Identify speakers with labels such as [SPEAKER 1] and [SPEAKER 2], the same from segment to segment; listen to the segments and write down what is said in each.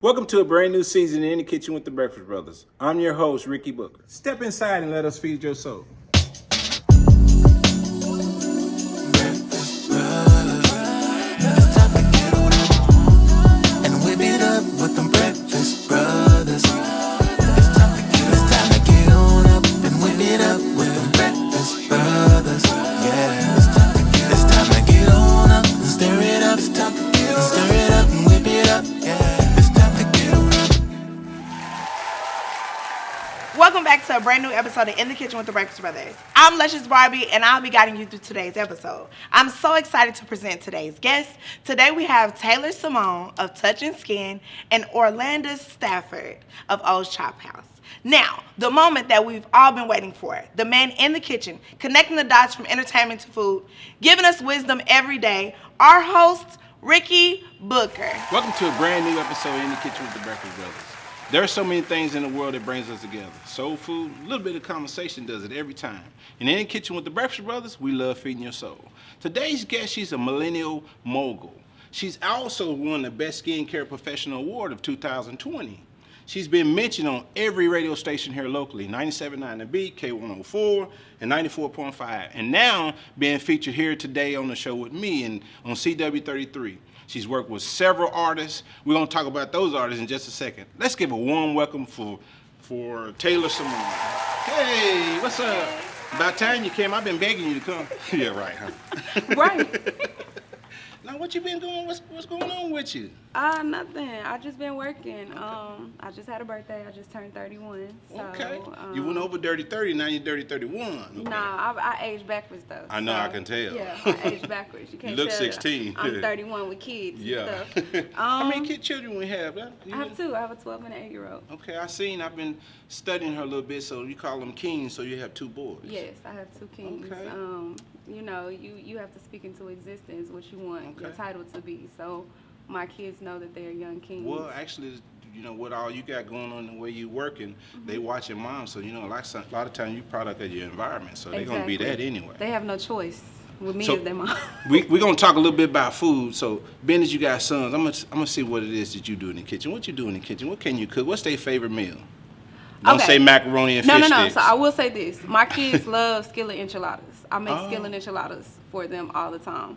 [SPEAKER 1] Welcome to a brand new season in the Kitchen with the Breakfast Brothers. I'm your host, Ricky Booker. Step inside and let us feed your soul.
[SPEAKER 2] Welcome back to a brand new episode of In the Kitchen with the Breakfast Brothers. I'm Luscious Barbie, and I'll be guiding you through today's episode. I'm so excited to present today's guest. Today we have Taylor Simone of Touch and Skin and Orlando Stafford of O's Chop House. Now, the moment that we've all been waiting for, the man in the kitchen, connecting the dots from entertainment to food, giving us wisdom every day, our host, Ricky Booker.
[SPEAKER 1] Welcome to a brand new episode of In the Kitchen with the Breakfast Brothers. There are so many things in the world that brings us together. Soul food, a little bit of conversation does it every time. And in the Kitchen with the Breakfast Brothers, we love feeding your soul. Today's guest, she's a millennial mogul. She's also won the Best Skincare Professional Award of 2020. She's been mentioned on every radio station here locally, 97.9 The Beat, K104, and 94.5. And now being featured here today on the show with me and on CW33. She's worked with several artists. We're going to talk about those artists in just a second. Let's give a warm welcome for Taylor Simone. Hey, what's up? About time you came. I've been begging you to come. Yeah, right, huh?
[SPEAKER 2] Right.
[SPEAKER 1] Now, what you been doing? What's going on with you?
[SPEAKER 3] Nothing. I just been working. I just had a birthday. I just turned 31. So,
[SPEAKER 1] Okay. You went over dirty 30, now you're dirty 31. Okay.
[SPEAKER 3] Nah, I aged backwards though.
[SPEAKER 1] I know, I can tell.
[SPEAKER 3] Yeah, I aged backwards. You can't
[SPEAKER 1] look
[SPEAKER 3] tell
[SPEAKER 1] 16.
[SPEAKER 3] I'm 31 with kids
[SPEAKER 1] Yeah.
[SPEAKER 3] and stuff.
[SPEAKER 1] How many children we have?
[SPEAKER 3] I have two. I have a 12 and an 8-year-old.
[SPEAKER 1] Okay, I've been studying her a little bit, so you call them kings, so you have two boys.
[SPEAKER 3] Yes, I have two kings.
[SPEAKER 1] Okay.
[SPEAKER 3] You know, you have to speak into existence what you want your
[SPEAKER 1] Okay.
[SPEAKER 3] title to be. So my kids know that they're young kings.
[SPEAKER 1] Well, actually, you know, what all you got going on the way you working, they watching mom, so you know, a lot of times you product of your environment, so they're gonna be that anyway.
[SPEAKER 3] They have no choice with me
[SPEAKER 1] So,
[SPEAKER 3] as their mom.
[SPEAKER 1] We're gonna talk a little bit about food. So, being as you got sons, I'm gonna see what it is that you do in the kitchen. What you do in the kitchen? What can you cook? What's their favorite meal? Don't
[SPEAKER 3] Okay.
[SPEAKER 1] say macaroni and fish
[SPEAKER 3] No.
[SPEAKER 1] sticks.
[SPEAKER 3] So I will say this: my kids love skillet enchiladas. I make skillet enchiladas for them all the time.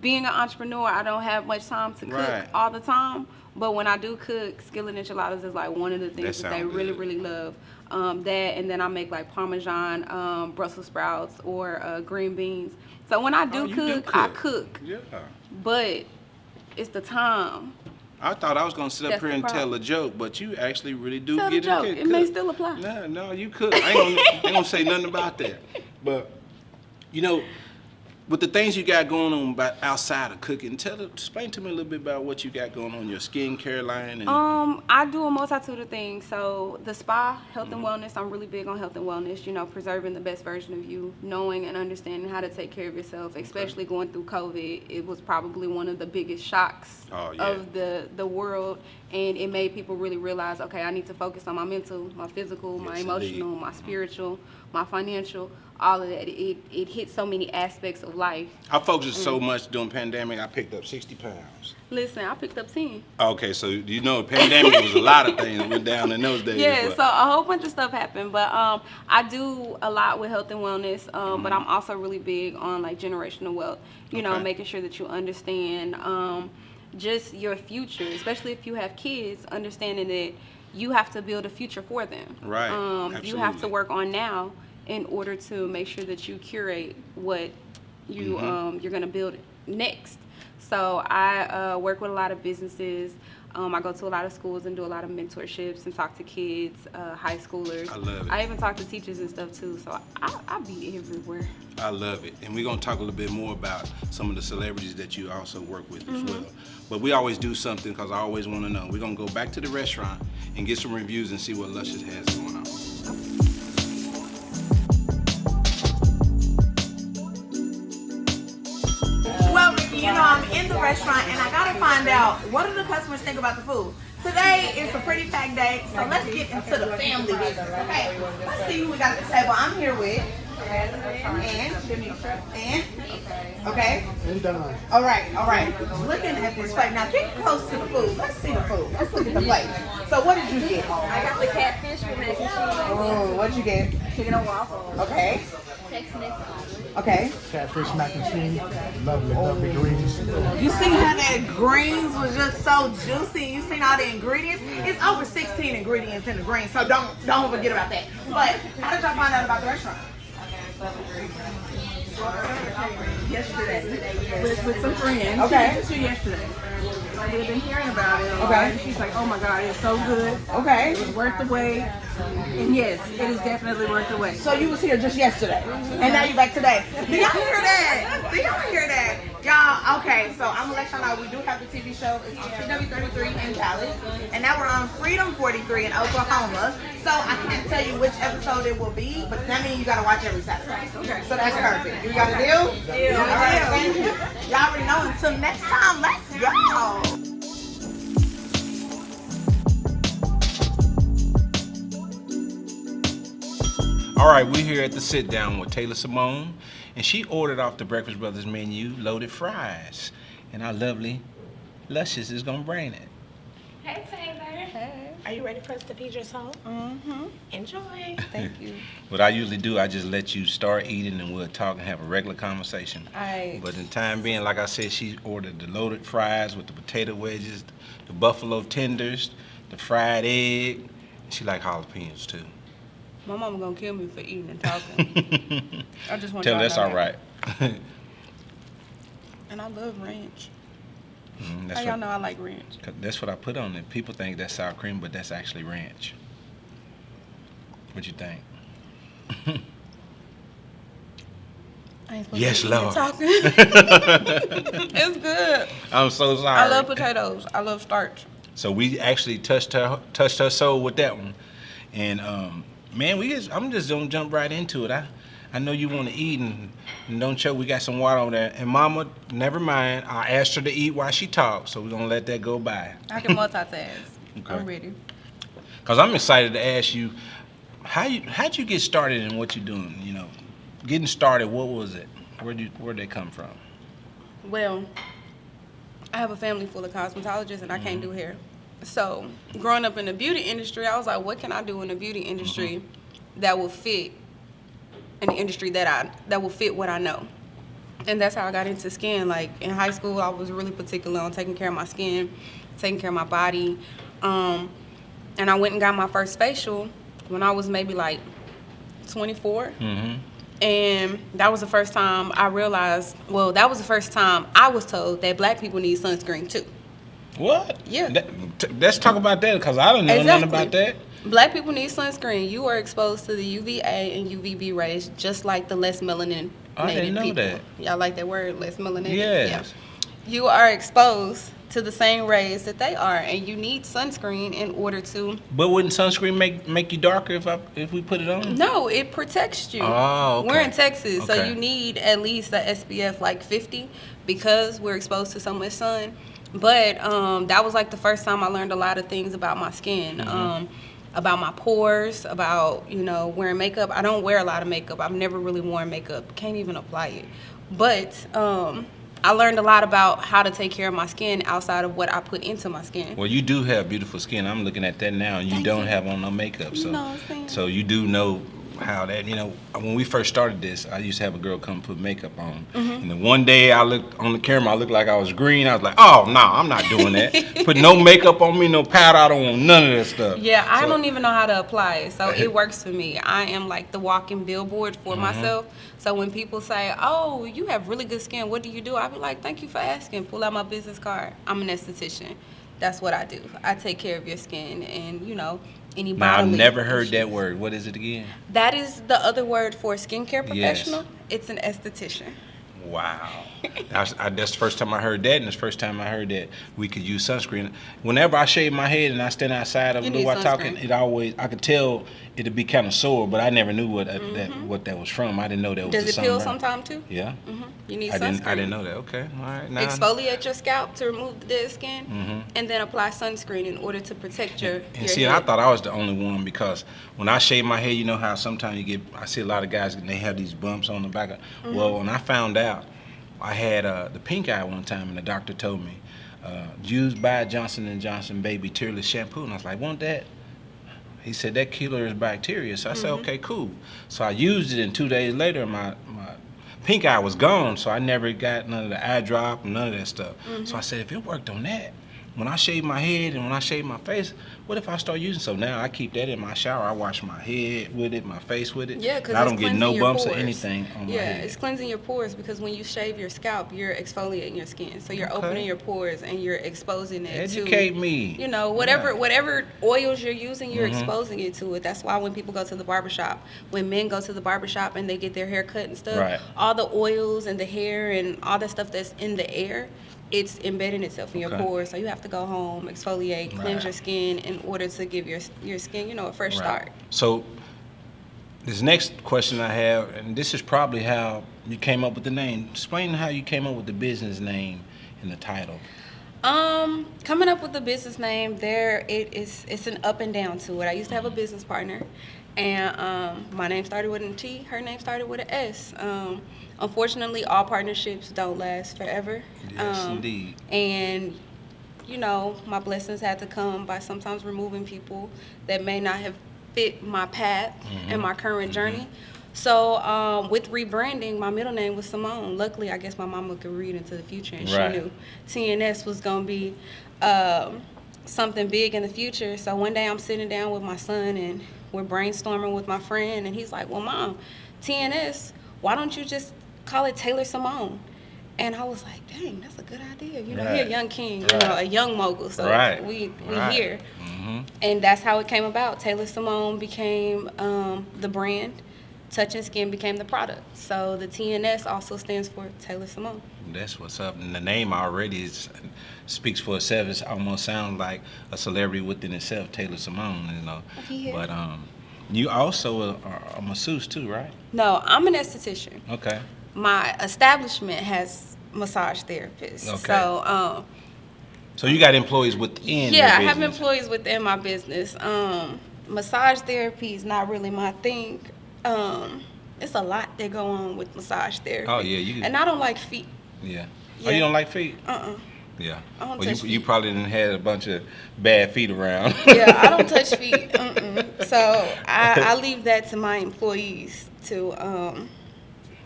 [SPEAKER 3] Being an entrepreneur, I don't have much time to cook all the time. But when I do cook, skillet enchiladas is like one of the things that they really, really love. That, and then I make like Parmesan, Brussels sprouts, or green beans. So when I do cook, I cook.
[SPEAKER 1] Yeah.
[SPEAKER 3] But it's the time.
[SPEAKER 1] I thought I was gonna sit up
[SPEAKER 3] That's
[SPEAKER 1] here
[SPEAKER 3] the
[SPEAKER 1] and
[SPEAKER 3] problem.
[SPEAKER 1] tell a joke, but you actually really do
[SPEAKER 3] Tell the
[SPEAKER 1] get
[SPEAKER 3] joke.
[SPEAKER 1] it.
[SPEAKER 3] It may still apply.
[SPEAKER 1] No, you cook. I ain't gonna say nothing about that. But you know, with the things you got going on about outside of cooking, explain to me a little bit about what you got going on your skincare line. And
[SPEAKER 3] I do a multitude of things. So the spa, health and wellness, I'm really big on health and wellness, you know, preserving the best version of you, knowing and understanding how to take care of yourself, especially going through COVID. It was probably one of the biggest shocks of the world, and it made people really realize, okay, I need to focus on my mental, my physical, my emotional, my spiritual, my financial, all of that. It hit so many aspects of life.
[SPEAKER 1] I focused so much during pandemic, I picked up 60 pounds.
[SPEAKER 3] Listen, I picked up 10.
[SPEAKER 1] Okay, so you know, pandemic was a lot of things that went down in those days.
[SPEAKER 3] Yeah,
[SPEAKER 1] but
[SPEAKER 3] so a whole bunch of stuff happened, but I do a lot with health and wellness, but I'm also really big on like generational wealth, you know, making sure that you understand just your future, especially if you have kids, understanding that you have to build a future for them.
[SPEAKER 1] Right, absolutely.
[SPEAKER 3] You have to work on now in order to make sure that you curate what you you're gonna build next. So I work with a lot of businesses. I go to a lot of schools and do a lot of mentorships and talk to kids, high schoolers.
[SPEAKER 1] I love it.
[SPEAKER 3] I even talk to teachers and stuff too. So I be everywhere.
[SPEAKER 1] I love it. And we're going to talk a little bit more about some of the celebrities that you also work with as well. But we always do something because I always want to know. We're going to go back to the restaurant and get some reviews and see what Luscious has going on.
[SPEAKER 2] Well, Ricky, you know, I'm in the restaurant and I gotta find out what do the customers think about the food. Today is a pretty packed day, so let's get into the family business, okay? Let's see who we got at the table. I'm here with And okay.
[SPEAKER 4] And done.
[SPEAKER 2] All right. Looking at this plate now, get close to the food. Let's see the food. Let's look at the plate. So what did you get?
[SPEAKER 5] I got the catfish with mac and cheese.
[SPEAKER 2] Oh, what'd you get?
[SPEAKER 5] Chicken and waffles.
[SPEAKER 2] Okay.
[SPEAKER 5] Tex-Mex omelet.
[SPEAKER 2] Okay.
[SPEAKER 4] Catfish, mac and cheese. Lovely greens.
[SPEAKER 2] You see how that greens was just so juicy. You seen all the ingredients? It's over 16 ingredients in the greens, so don't forget about that. But how did y'all find out about the restaurant?
[SPEAKER 6] Yesterday with some friends.
[SPEAKER 2] Okay.
[SPEAKER 6] She yesterday. We've been hearing about it.
[SPEAKER 2] Okay.
[SPEAKER 6] And she's like, oh my God, it's so good.
[SPEAKER 2] Okay.
[SPEAKER 6] It's worth the wait. And yes, it is definitely worth the wait.
[SPEAKER 2] So you was here just yesterday, and now you back today. Do y'all hear that? Do y'all hear that? Y'all, okay, so I'm gonna let y'all know we do have the TV show. It's on CW33 in Dallas, and now we're on Freedom 43 in Oklahoma. So I can't tell you which episode it will be, but that means you gotta watch every Saturday. Okay. So that's perfect. You got a deal?
[SPEAKER 5] Deal.
[SPEAKER 2] All right, thank you. Y'all already know. Until next time, let's go.
[SPEAKER 1] All right, we're here at the sit down with Taylor Simone, and she ordered off the Breakfast Brothers menu loaded fries, and our lovely Luscious is gonna bring it.
[SPEAKER 7] Hey Taylor. Hey. Are you ready for us to feed your soul?
[SPEAKER 2] Mm-hmm.
[SPEAKER 7] Enjoy.
[SPEAKER 2] Thank you.
[SPEAKER 1] What I usually do, I just let you start eating and we'll talk and have a regular conversation.
[SPEAKER 2] Alright.
[SPEAKER 1] But in time being, like I said, she ordered the loaded fries with the potato wedges, the buffalo tenders, the fried egg. She like jalapenos too.
[SPEAKER 3] My mama gonna kill me for eating and talking. I just want
[SPEAKER 1] Tell
[SPEAKER 3] y'all
[SPEAKER 1] her that's
[SPEAKER 3] to know
[SPEAKER 1] all right.
[SPEAKER 3] And I love ranch.
[SPEAKER 1] That's
[SPEAKER 3] How y'all
[SPEAKER 1] what,
[SPEAKER 3] know I like ranch?
[SPEAKER 1] 'cause that's what I put on it. People think that's sour cream, but that's actually ranch. What you think?
[SPEAKER 3] I ain't supposed
[SPEAKER 1] Yes,
[SPEAKER 3] to be
[SPEAKER 1] Lord.
[SPEAKER 3] talking. It's good.
[SPEAKER 1] I'm so sorry.
[SPEAKER 3] I love potatoes. I love starch.
[SPEAKER 1] So we actually touched her soul with that one, and man, I'm just gonna jump right into it. I know you want to eat and don't choke. We got some water over there, and Mama, never mind. I asked her to eat while she talked, so we're gonna let that go by.
[SPEAKER 3] I can multitask.
[SPEAKER 1] Okay.
[SPEAKER 3] I'm ready.
[SPEAKER 1] Cause I'm excited to ask you, how'd you get started in what you're doing? You know, getting started. What was it? Where'd they come from?
[SPEAKER 3] Well, I have a family full of cosmetologists, and I can't do hair. So, growing up in the beauty industry, I was like, what can I do in the beauty industry that will fit an industry that will fit what I know? And that's how I got into skin. Like, in high school, I was really particular on taking care of my skin, taking care of my body. And I went and got my first facial when I was maybe like 24. And that was the first time I realized, that was the first time I was told that black people need sunscreen too.
[SPEAKER 1] What?
[SPEAKER 3] Yeah.
[SPEAKER 1] Let's talk about that, because I don't know nothing about that.
[SPEAKER 3] Black people need sunscreen. You are exposed to the UVA and UVB rays just like the less melanated
[SPEAKER 1] I didn't know
[SPEAKER 3] people.
[SPEAKER 1] that.
[SPEAKER 3] Y'all like that word, less melanated?
[SPEAKER 1] Yes.
[SPEAKER 3] Yeah. You are exposed to the same rays that they are, and you need sunscreen in order to...
[SPEAKER 1] But wouldn't sunscreen make you darker if we put it on?
[SPEAKER 3] No, it protects you.
[SPEAKER 1] Oh, okay.
[SPEAKER 3] We're in Texas, so
[SPEAKER 1] Okay.
[SPEAKER 3] you need at least a SPF like 50 because we're exposed to so much sun. But that was like the first time I learned a lot of things about my skin, about my pores, about, wearing makeup. I don't wear a lot of makeup. I've never really worn makeup. Can't even apply it. But I learned a lot about how to take care of my skin outside of what I put into my skin.
[SPEAKER 1] Well, you do have beautiful skin. I'm looking at that now, and you don't have on no makeup. So,
[SPEAKER 3] You know what I'm saying?
[SPEAKER 1] so you do know how that, when we first started this, I used to have a girl come put makeup on. And then one day I looked on the camera, I looked like I was green. I was like, oh, no, I'm not doing that. Put no makeup on me, no powder. I don't want none of that stuff.
[SPEAKER 3] Yeah, I don't even know how to apply it, so it works for me. I am like the walking billboard for myself. So when people say, oh, you have really good skin, what do you do? I be like, thank you for asking. Pull out my business card. I'm an esthetician. That's what I do. I take care of your skin and, any
[SPEAKER 1] Now, I've
[SPEAKER 3] bodily
[SPEAKER 1] never heard
[SPEAKER 3] issues.
[SPEAKER 1] that word. What is it again?
[SPEAKER 3] That is the other word for skincare professional.
[SPEAKER 1] Yes.
[SPEAKER 3] It's an esthetician.
[SPEAKER 1] Wow. That's the first time I heard that, and it's the first time I heard that we could use sunscreen. Whenever I shave my head and I stand outside of the door talking, I could tell it'd be kind of sore, but I never knew what that was from. I didn't know that was
[SPEAKER 3] Does
[SPEAKER 1] the
[SPEAKER 3] it peel
[SPEAKER 1] sunburn.
[SPEAKER 3] sometime too?
[SPEAKER 1] Yeah.
[SPEAKER 3] You need
[SPEAKER 1] I
[SPEAKER 3] sunscreen.
[SPEAKER 1] didn't know that. Okay. All right. Now
[SPEAKER 3] Exfoliate your scalp to remove the dead skin, and then apply sunscreen in order to protect your
[SPEAKER 1] see,
[SPEAKER 3] head.
[SPEAKER 1] I thought I was the only one because when I shave my head, you know how sometimes I see a lot of guys and they have these bumps on the back. Well, when I found out, I had the pink eye one time, and the doctor told me, use by Johnson & Johnson Baby Tearless Shampoo, and I was like, want that? He said that killer is bacteria. So I said, okay, cool. So I used it, and 2 days later, my pink eye was gone. So I never got none of the eye drop and none of that stuff. So I said, if it worked on that, when I shave my head and when I shave my face, what if I start using? So now I keep that in my shower. I wash my head with it, my face with it.
[SPEAKER 3] Yeah, because
[SPEAKER 1] I don't get no bumps or anything on my head.
[SPEAKER 3] Yeah, it's cleansing your pores because when you shave your scalp, you're exfoliating your skin. So you're opening your pores and you're exposing it
[SPEAKER 1] Educate me.
[SPEAKER 3] You know, whatever oils you're using, you're exposing it to it. That's why when people go to the barbershop, when men go to the barbershop and they get their hair cut and stuff, all the oils and the hair and all that stuff that's in the air, it's embedding itself in your pores, so you have to go home, exfoliate, cleanse your skin in order to give your skin, you know, a fresh start. So
[SPEAKER 1] this next question I have, and this is probably how you came up with the name. Explain how you came up with the business name and the title.
[SPEAKER 3] Coming up with the business name, it's an up and down to it. I used to have a business partner, and my name started with an T, her name started with an S. Unfortunately, all partnerships don't last forever.
[SPEAKER 1] Yes, indeed.
[SPEAKER 3] And, you know, my blessings had to come by sometimes removing people that may not have fit my path and my current journey. So with rebranding, my middle name was Simone. Luckily, I guess my mama could read into the future, and she knew TNS was going to be something big in the future. So one day I'm sitting down with my son, and we're brainstorming with my friend, and he's like, well, Mom, TNS, why don't you just call it Taylor Simone? And I was like, dang, that's a good idea. You know, he's a young king, you know, a young mogul. So we here. And that's how it came about. Taylor Simone became the brand. Touch and Skin became the product. So the TNS also stands for Taylor Simone.
[SPEAKER 1] That's what's up. And the name already speaks for itself. It almost sounds like a celebrity within itself, Taylor Simone, you know. But you also are a masseuse too, right?
[SPEAKER 3] No, I'm an esthetician.
[SPEAKER 1] Okay.
[SPEAKER 3] My establishment has massage therapists. Okay.
[SPEAKER 1] So you got employees within your
[SPEAKER 3] I
[SPEAKER 1] business?
[SPEAKER 3] have employees within my business. Massage therapy is not really my thing. It's a lot that go on with massage therapy.
[SPEAKER 1] Oh yeah,
[SPEAKER 3] and I don't like feet.
[SPEAKER 1] Yeah. Oh, you don't like feet? Yeah.
[SPEAKER 3] I don't
[SPEAKER 1] well,
[SPEAKER 3] touch
[SPEAKER 1] you
[SPEAKER 3] feet.
[SPEAKER 1] probably didn't have a bunch of bad feet around.
[SPEAKER 3] Yeah, I don't touch feet. So I leave that to my employees to.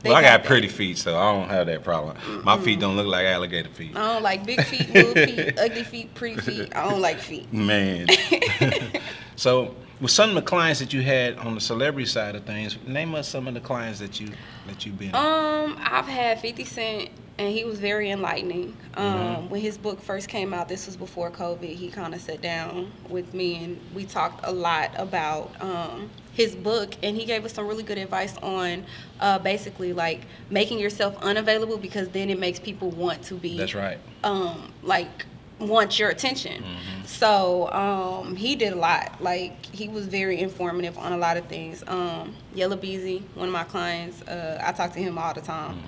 [SPEAKER 1] Well, I got pretty feet, so I don't have that problem. My feet don't look like alligator feet.
[SPEAKER 3] I don't like big feet, little feet, ugly feet, pretty feet. I don't like feet.
[SPEAKER 1] Man. So, with some of the clients that you had on the celebrity side of things, name us some of the clients that you've been.
[SPEAKER 3] I've had 50 Cent, and he was very enlightening. When his book first came out, this was before COVID, he kind of sat down with me, and we talked a lot about his book, and he gave us some really good advice on basically like making yourself unavailable, because then it makes people want to be. That's right. Like want your attention. So he did a lot. Like he was very informative on a lot of things. Yellow Beezy, one of my clients, I talk to him all the time.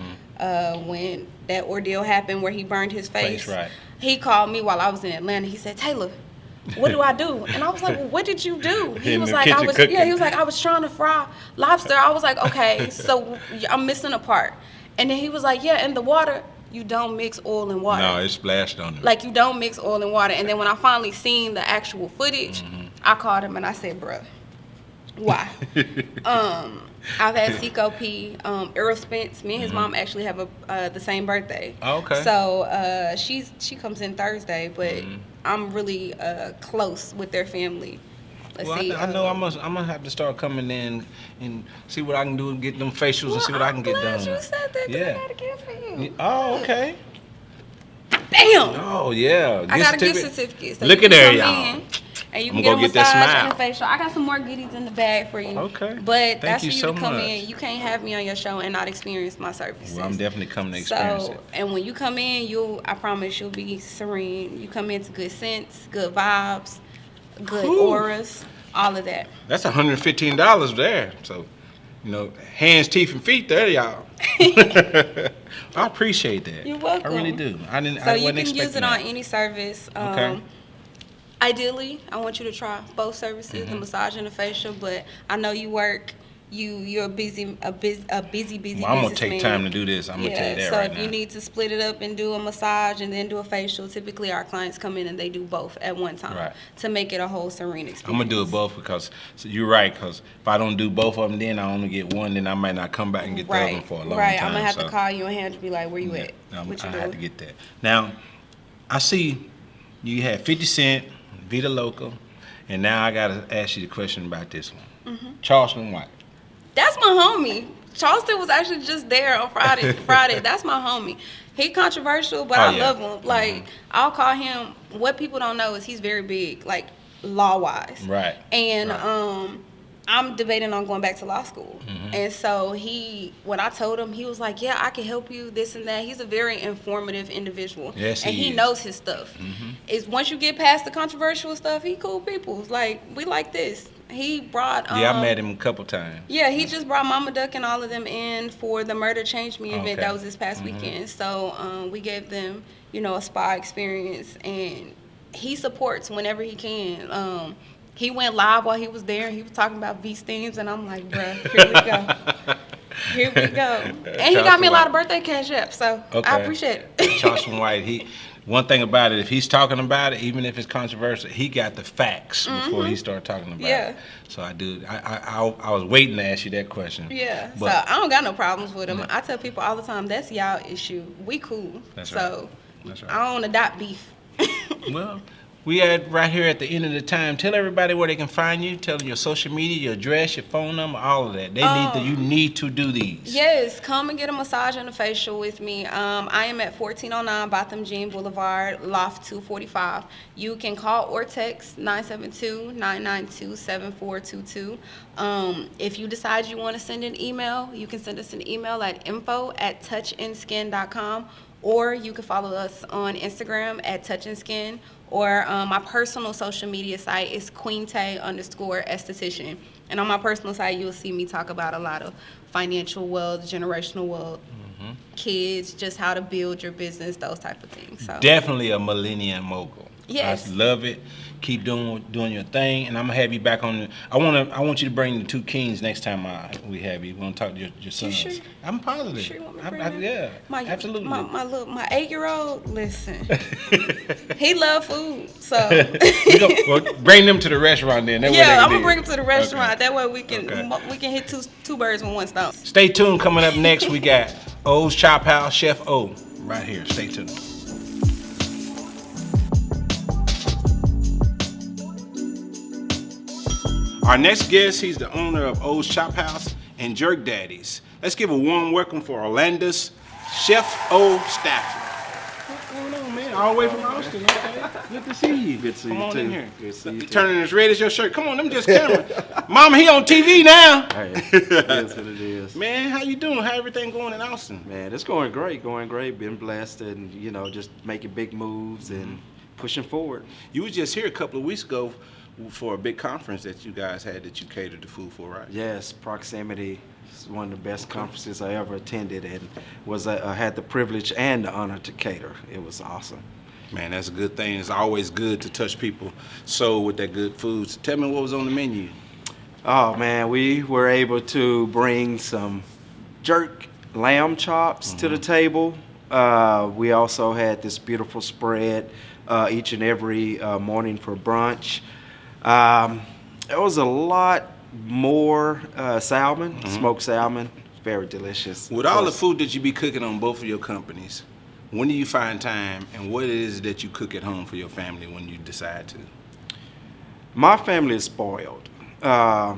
[SPEAKER 3] When that ordeal happened where he burned his face, he called me while I was in Atlanta. He said, Taylor, what do I do? And I was like, well, what did you do? He was like, I was trying to fry lobster. I was like, okay, so I'm missing a part. And then he was like, yeah, in the water, you don't mix oil and water.
[SPEAKER 1] No, it's splashed on it.
[SPEAKER 3] Like, you don't mix oil and water. And then when I finally seen the actual footage, I called him and I said, bruh, why? I've had Seco P, Earl Spence. Me and his mom actually have the same birthday.
[SPEAKER 1] Oh, okay.
[SPEAKER 3] So she comes in Thursday, but I'm really close with their family.
[SPEAKER 1] I know I'm gonna have to start coming in and see what I can do and get them facials and see what I can get done.
[SPEAKER 3] I'm glad you said that, 'cause I got a gift for you.
[SPEAKER 1] Oh, okay.
[SPEAKER 3] Damn.
[SPEAKER 1] Oh, yeah.
[SPEAKER 3] I got a gift certificate. So
[SPEAKER 1] look at there, y'all.
[SPEAKER 3] And you
[SPEAKER 1] I'm
[SPEAKER 3] can
[SPEAKER 1] gonna
[SPEAKER 3] get a
[SPEAKER 1] go get that
[SPEAKER 3] massage and
[SPEAKER 1] smile.
[SPEAKER 3] a facial. I got some more goodies in the bag for you.
[SPEAKER 1] Okay.
[SPEAKER 3] But
[SPEAKER 1] Thank
[SPEAKER 3] that's
[SPEAKER 1] you
[SPEAKER 3] for you
[SPEAKER 1] so
[SPEAKER 3] to come
[SPEAKER 1] much.
[SPEAKER 3] in. You can't have me on your show and not experience my services.
[SPEAKER 1] Well, I'm definitely coming to experience it.
[SPEAKER 3] And when you come in, I promise you'll be serene. You come into good sense, good vibes, good auras, all of that.
[SPEAKER 1] That's $115 there. So, hands, teeth, and feet there, y'all. I appreciate that.
[SPEAKER 3] You're welcome.
[SPEAKER 1] I really do.
[SPEAKER 3] So
[SPEAKER 1] I
[SPEAKER 3] you
[SPEAKER 1] wasn't
[SPEAKER 3] can use
[SPEAKER 1] expecting
[SPEAKER 3] it on
[SPEAKER 1] that.
[SPEAKER 3] any service.
[SPEAKER 1] Okay.
[SPEAKER 3] Ideally, I want you to try both services, the massage and the facial. But I know you work. You're a busy
[SPEAKER 1] Well, I'm gonna take
[SPEAKER 3] businessman.
[SPEAKER 1] time to do this. I'm gonna tell you that
[SPEAKER 3] so
[SPEAKER 1] right
[SPEAKER 3] if
[SPEAKER 1] now.
[SPEAKER 3] you need to split it up and do a massage and then do a facial, typically our clients come in and they do both at one time
[SPEAKER 1] Right.
[SPEAKER 3] to make it a whole serene experience.
[SPEAKER 1] I'm gonna do it both because you're right. Because if I don't do both of them, then I only get one. Then I might not come back and get the other one for a long time.
[SPEAKER 3] Right, I'm gonna have to
[SPEAKER 1] so-
[SPEAKER 3] call you and have to be like, where you at?
[SPEAKER 1] I
[SPEAKER 3] What you
[SPEAKER 1] have to
[SPEAKER 3] doing?
[SPEAKER 1] get that. Now, I see you had 50 Cent, Vita Loco, and now I gotta ask you the question about this one. Charleston White.
[SPEAKER 3] That's my homie. Charleston was actually just there on Friday. That's my homie. He controversial, but I love him. Like, I'll call him. What people don't know is he's very big, like law-wise.
[SPEAKER 1] Right.
[SPEAKER 3] And I'm debating on going back to law school. And so when I told him, he was like, yeah, I can help you, this and that. He's a very informative individual.
[SPEAKER 1] Yes,
[SPEAKER 3] and
[SPEAKER 1] he
[SPEAKER 3] he
[SPEAKER 1] is.
[SPEAKER 3] knows his stuff. Is once you get past the controversial stuff, he cool people. Like, we like this. He brought
[SPEAKER 1] Yeah, I met him a couple times.
[SPEAKER 3] yeah, he just brought Mama Duck and all of them in for the Murder Change Me event.
[SPEAKER 1] Okay.
[SPEAKER 3] That was this past weekend. So we gave them, a spa experience, and he supports whenever he can. He went live while he was there. He was talking about V-steams, and I'm like, bruh, here we go. Here we go. And he got me a lot of birthday cash apps, so I appreciate it.
[SPEAKER 1] Charleston White, one thing about it, if he's talking about it, even if it's controversial, he got the facts before he started talking about it. So I do. I was waiting to ask you that question.
[SPEAKER 3] Yeah,
[SPEAKER 1] But
[SPEAKER 3] so I don't got no problems with him. I tell people all the time, that's y'all issue. We cool.
[SPEAKER 1] That's
[SPEAKER 3] so
[SPEAKER 1] right. That's right.
[SPEAKER 3] I don't adopt beef.
[SPEAKER 1] Well, we are right here at the end of the time. Tell everybody where they can find you. Tell them your social media, your address, your phone number, all of that. You need to do these.
[SPEAKER 3] Yes, come and get a massage and a facial with me. I am at 1409 Botham Jean Boulevard, Loft 245. You can call or text 972-992-7422. If you decide you want to send an email, you can send us an email at info@touchandskin.com, or you can follow us on Instagram at touchandskin, or my personal social media site is queente_esthetician. And on my personal site, you'll see me talk about a lot of financial wealth, generational wealth, kids, just how to build your business, those type of things. So
[SPEAKER 1] Definitely a millennium mogul.
[SPEAKER 3] Yes.
[SPEAKER 1] I love it. Keep doing your thing, and I'm gonna have you back on. I want you to bring the two kings next time we have you. We want to talk to your sons.
[SPEAKER 3] sure?
[SPEAKER 1] I'm positive.
[SPEAKER 3] Sure you want me to bring them?
[SPEAKER 1] Yeah,
[SPEAKER 3] my,
[SPEAKER 1] absolutely.
[SPEAKER 3] My 8-year-old, listen, he love food, so
[SPEAKER 1] Well, bring them to the restaurant then. That way they
[SPEAKER 3] yeah,
[SPEAKER 1] can
[SPEAKER 3] I'm gonna
[SPEAKER 1] do
[SPEAKER 3] bring
[SPEAKER 1] it.
[SPEAKER 3] him to the restaurant.
[SPEAKER 1] Okay.
[SPEAKER 3] That way we can
[SPEAKER 1] Okay.
[SPEAKER 3] hit two birds with one stone.
[SPEAKER 1] Stay tuned. Coming up next, we got O's Chop House, Chef O, right here. Stay tuned. Our next guest, he's the owner of O's Chop House and Jerk Daddies. Let's give a warm welcome for Orlando's Chef O. Stafford. What's going on, man? All the way from Austin, okay? Good to see you.
[SPEAKER 8] Good to see
[SPEAKER 1] Come
[SPEAKER 8] you
[SPEAKER 1] on
[SPEAKER 8] too.
[SPEAKER 1] in here.
[SPEAKER 8] Good to see you
[SPEAKER 1] You
[SPEAKER 8] too.
[SPEAKER 1] turning as red as your shirt. Come on, them just camera. Mama, he on TV now.
[SPEAKER 8] Hey, that's what it is.
[SPEAKER 1] Man, how you doing? How everything going in Austin?
[SPEAKER 8] Man, it's going great, Been blessed and, just making big moves and pushing forward.
[SPEAKER 1] You was just here a couple of weeks ago for a big conference that you guys had that you catered the food for, right?
[SPEAKER 8] Yes, Proximity is one of the best conferences I ever attended, and I had the privilege and the honor to cater. It was awesome.
[SPEAKER 1] Man, that's a good thing. It's always good to touch people soul with that good food. So tell me what was on the menu.
[SPEAKER 8] Oh man, we were able to bring some jerk lamb chops to the table. We also had this beautiful spread each and every morning for brunch. There was a lot more salmon, smoked salmon, very delicious.
[SPEAKER 1] With all the food that you be cooking on both of your companies, when do you find time, and what is it that you cook at home for your family when you decide to?
[SPEAKER 8] My family is spoiled. I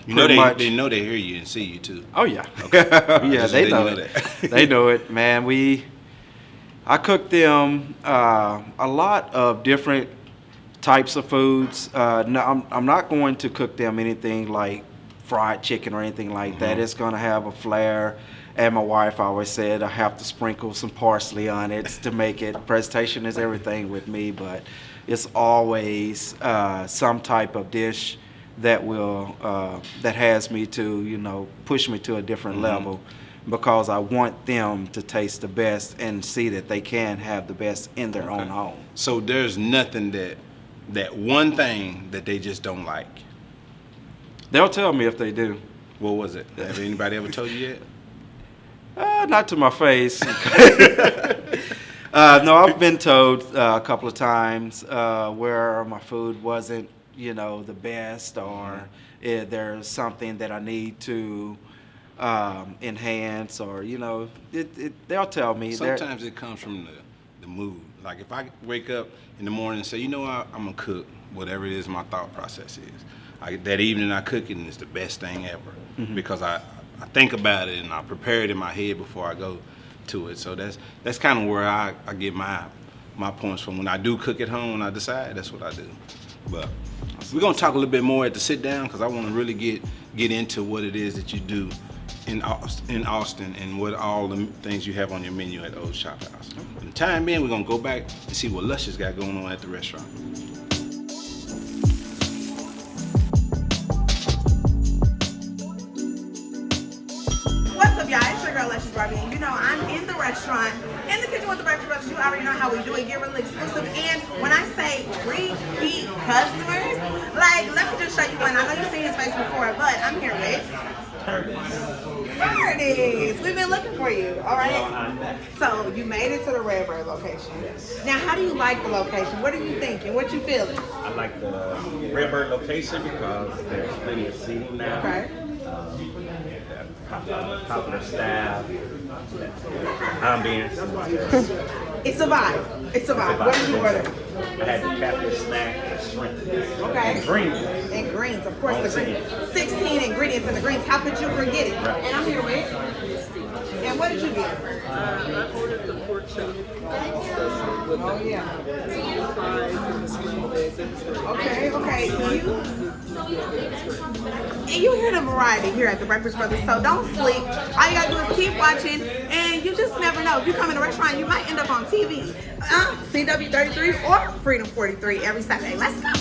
[SPEAKER 1] You know
[SPEAKER 8] pretty much.
[SPEAKER 1] they know they hear you and see you too.
[SPEAKER 8] Oh yeah,
[SPEAKER 1] Okay.
[SPEAKER 8] yeah,
[SPEAKER 1] Just
[SPEAKER 8] they
[SPEAKER 1] let you
[SPEAKER 8] know
[SPEAKER 1] know
[SPEAKER 8] it.
[SPEAKER 1] that.
[SPEAKER 8] They know it, man. I cook them a lot of different types of foods. No, I'm not going to cook them anything like fried chicken or anything like that. It's going to have a flair. And my wife always said I have to sprinkle some parsley on it to make it. Presentation is everything with me, but it's always some type of dish that will that has me to push me to a different level, because I want them to taste the best and see that they can have the best in their own home.
[SPEAKER 1] So there's nothing that one thing that they just don't like.
[SPEAKER 8] They'll tell me if they do.
[SPEAKER 1] What was it? Have anybody ever told you yet?
[SPEAKER 8] Not to my face. No, I've been told a couple of times where my food wasn't, the best, or there's something that I need to enhance, or they'll tell me.
[SPEAKER 1] Sometimes it comes from the mood. Like if I wake up in the morning and say, I'm gonna cook whatever it is my thought process is. That evening I cook it and it's the best thing ever, because I think about it and I prepare it in my head before I go to it. So that's kind of where I get my points from. When I do cook at home, when I decide, that's what I do. But we're gonna talk a little bit more at the sit down, because I want to really get into what it is that you do in Austin and what all the things you have on your menu at Old Shop House. For the time being, we're gonna go back and see what Luscious got going on at the restaurant.
[SPEAKER 2] What's up, y'all? It's your girl, Luscious Barbie, and I'm in the restaurant, in the kitchen with the breakfast brothers. You already know how we do it, get really exclusive. And when I say repeat customers, like, let me just show you one. I know you've seen his face before, but I'm here with Bardin. We've been looking for you, all right? So you made it to the Redbird location. Now, how do you like the location? What are you thinking? What you feeling?
[SPEAKER 9] I like the Redbird location because there's plenty of seating now.
[SPEAKER 2] Okay.
[SPEAKER 9] Popular staff, ambience.
[SPEAKER 2] It's a vibe. It's a vibe. What did you order?
[SPEAKER 9] I had the catfish snack and shrimp.
[SPEAKER 2] Okay.
[SPEAKER 9] And greens.
[SPEAKER 2] And greens, of course.
[SPEAKER 9] On
[SPEAKER 2] The 16 ingredients in the greens. How could you forget it?
[SPEAKER 9] Right.
[SPEAKER 2] And I'm here with. And what did you get?
[SPEAKER 10] I ordered the pork chop special with the fries and the scrambled eggs and stuff.
[SPEAKER 2] Okay. And you hear the variety here at the Breakfast Brothers, so don't sleep. All you gotta do is keep watching, and you just never know. If you come in the restaurant, you might end up on TV. CW33 or Freedom 43 every Saturday. Let's go.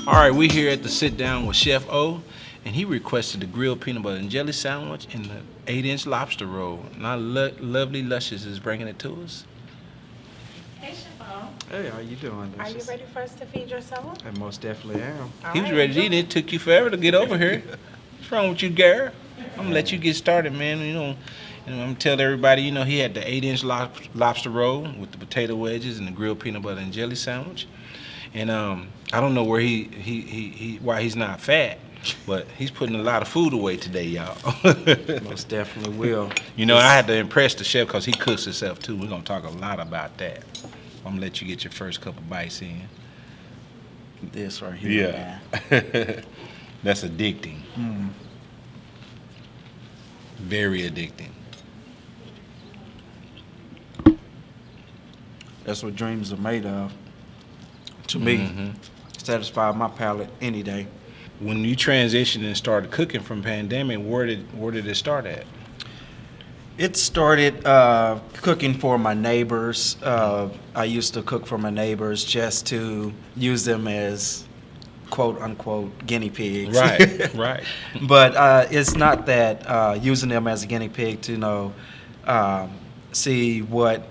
[SPEAKER 1] All right, we're here at the sit down with Chef O, and he requested the grilled peanut butter and jelly sandwich and the 8-inch lobster roll. And our lovely Luscious is bringing it to us.
[SPEAKER 7] Hey, Chef O.
[SPEAKER 8] Hey, how you doing?
[SPEAKER 7] Are you ready for us to feed your soul?
[SPEAKER 8] I most definitely am.
[SPEAKER 1] He was ready to eat. It took you forever to get over here. What's wrong with you, Gary? I'm gonna let you get started, man. And I'm gonna tell everybody, he had the 8-inch lobster roll with the potato wedges and the grilled peanut butter and jelly sandwich. And I don't know where why he's not fat, but he's putting a lot of food away today, y'all.
[SPEAKER 8] Most definitely will.
[SPEAKER 1] I had to impress the chef because he cooks himself too. We're gonna talk a lot about that. I'm gonna let you get your first couple bites in.
[SPEAKER 8] This right here.
[SPEAKER 1] Yeah. That's addicting. Very addicting.
[SPEAKER 8] That's what dreams are made of. To me, satisfy my palate any day.
[SPEAKER 1] When you transitioned and started cooking from pandemic, where did it start at?
[SPEAKER 8] It started cooking for my neighbors. I used to cook for my neighbors just to use them as quote unquote guinea pigs.
[SPEAKER 1] Right, right.
[SPEAKER 8] But it's not that using them as a guinea pig to see what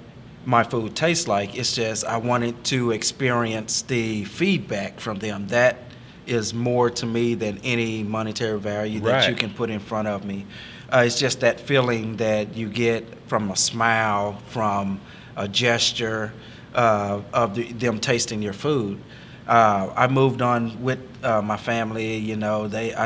[SPEAKER 8] my food tastes like. It's just I wanted to experience the feedback from them. That is more to me than any monetary value that you can put in front of me. It's just that feeling that you get from a smile, from a gesture of them tasting your food. I moved on with my family. I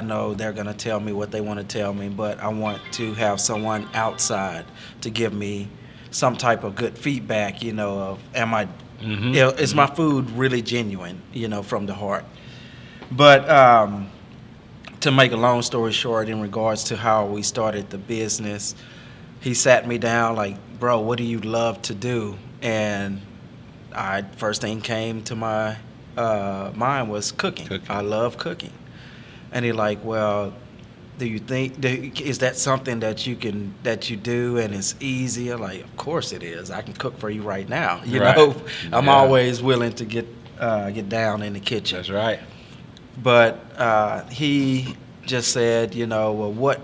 [SPEAKER 8] know they're going to tell me what they want to tell me, but I want to have someone outside to give me some type of good feedback, of is my food really genuine, from the heart. But to make a long story short, in regards to how we started the business, he sat me down like, bro, what do you love to do? And first thing came to my mind was cooking. I love cooking. And he like, well, do you think, is that something that you do and it's easy? I'm like, of course it is. I can cook for you right now. You know, I'm always willing to get down in the kitchen.
[SPEAKER 1] That's right.
[SPEAKER 8] But he just said, you know, well,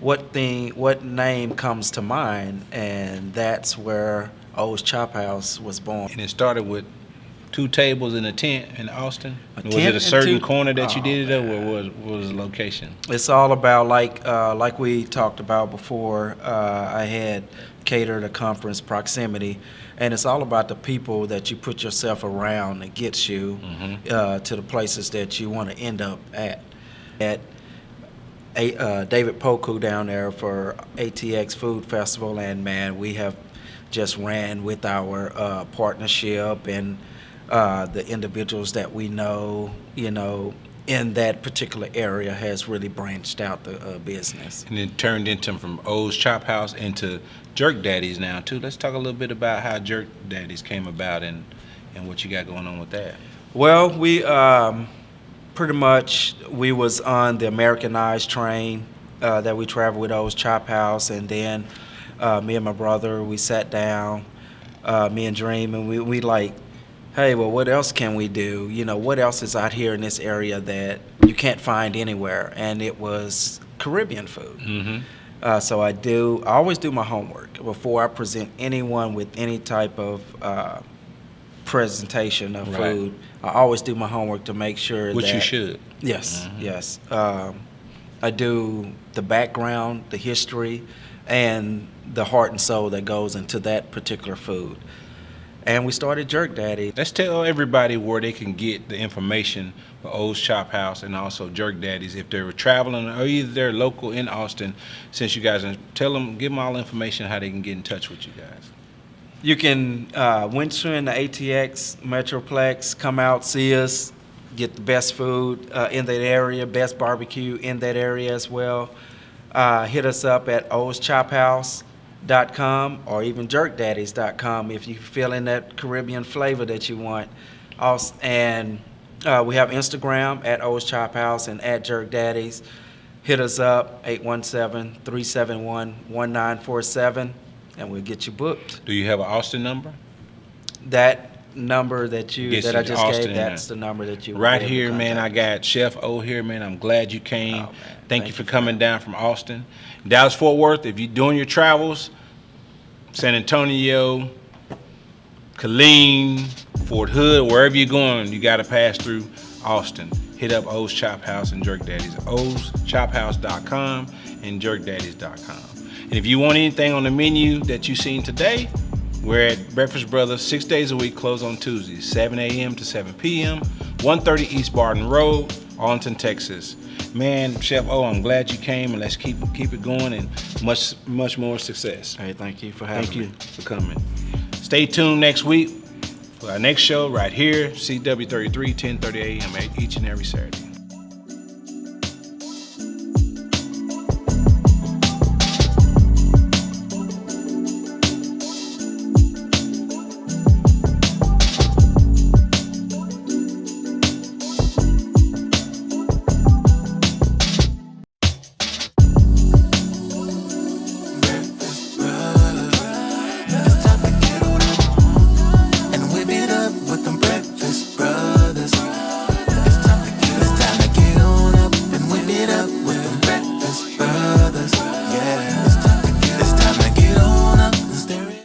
[SPEAKER 8] what name comes to mind? And that's where O's Chop House was born.
[SPEAKER 1] And it started with 2 tables in a tent in Austin? Was
[SPEAKER 8] tent
[SPEAKER 1] it a certain
[SPEAKER 8] and
[SPEAKER 1] corner that you did it at, or what was the location?
[SPEAKER 8] It's all about, like we talked about before, I had catered a conference proximity, and it's all about the people that you put yourself around that gets you to the places that you want to end up at. At David Poku down there for ATX Food Festival, and man, we have just ran with our partnership and the individuals that we know, you know, in that particular area has really branched out the business.
[SPEAKER 1] And it turned into from O's Chop House into Jerk Daddies now too. Let's talk a little bit about how Jerk Daddies came about and what you got going on with that.
[SPEAKER 8] Well, we pretty much we was on the Americanized train that we traveled with O's Chop House, and then me and my brother, we sat down, me and Dream, and we like, hey, well, what else can we do? You know, what else is out here in this area that you can't find anywhere? And it was Caribbean food. So I always do my homework before I present anyone with any type of presentation of food. I always do my homework to make sure
[SPEAKER 1] Which you should.
[SPEAKER 8] Yes, yes. I do the background, the history, and the heart and soul that goes into that particular food. And we started Jerk Daddy.
[SPEAKER 1] Let's tell everybody where they can get the information for O's Chop House and also Jerk Daddies if they're traveling or either they're local in Austin. Since you guys give them all the information how they can get in touch with you guys.
[SPEAKER 8] You can once you're in the ATX Metroplex, come out, see us, get the best food in that area, best barbecue in that area as well. Hit us up at oschophouse.com or even jerkdaddies.com if you're feeling that Caribbean flavor that you want. And we have Instagram at O's Chop House and at Jerk Daddies. Hit us up, 817-371-1947, and we'll get you booked.
[SPEAKER 1] Do you have an Austin number?
[SPEAKER 8] That number that I just
[SPEAKER 1] Austin
[SPEAKER 8] gave, that's the number that you
[SPEAKER 1] right here, man. I got Chef O here, man. I'm glad you came. Thank you for coming down from Austin. Dallas Fort Worth, if you're doing your travels, San Antonio, Killeen, Fort Hood, wherever you're going, you got to pass through Austin. Hit up O's Chop House and Jerk Daddies. oschophouse.com and jerkdaddies.com. And if you want anything on the menu that you've seen today, we're at Breakfast Brothers 6 days a week, closed on Tuesdays, 7 a.m. to 7 p.m., 130 East Bardin Road, Arlington, Texas. Man, Chef O, I'm glad you came, and let's keep it going and much more success.
[SPEAKER 8] Hey, thank you for having me.
[SPEAKER 1] Thank you for coming. Stay tuned next week for our next show right here, CW33, 10:30 a.m. each and every Saturday.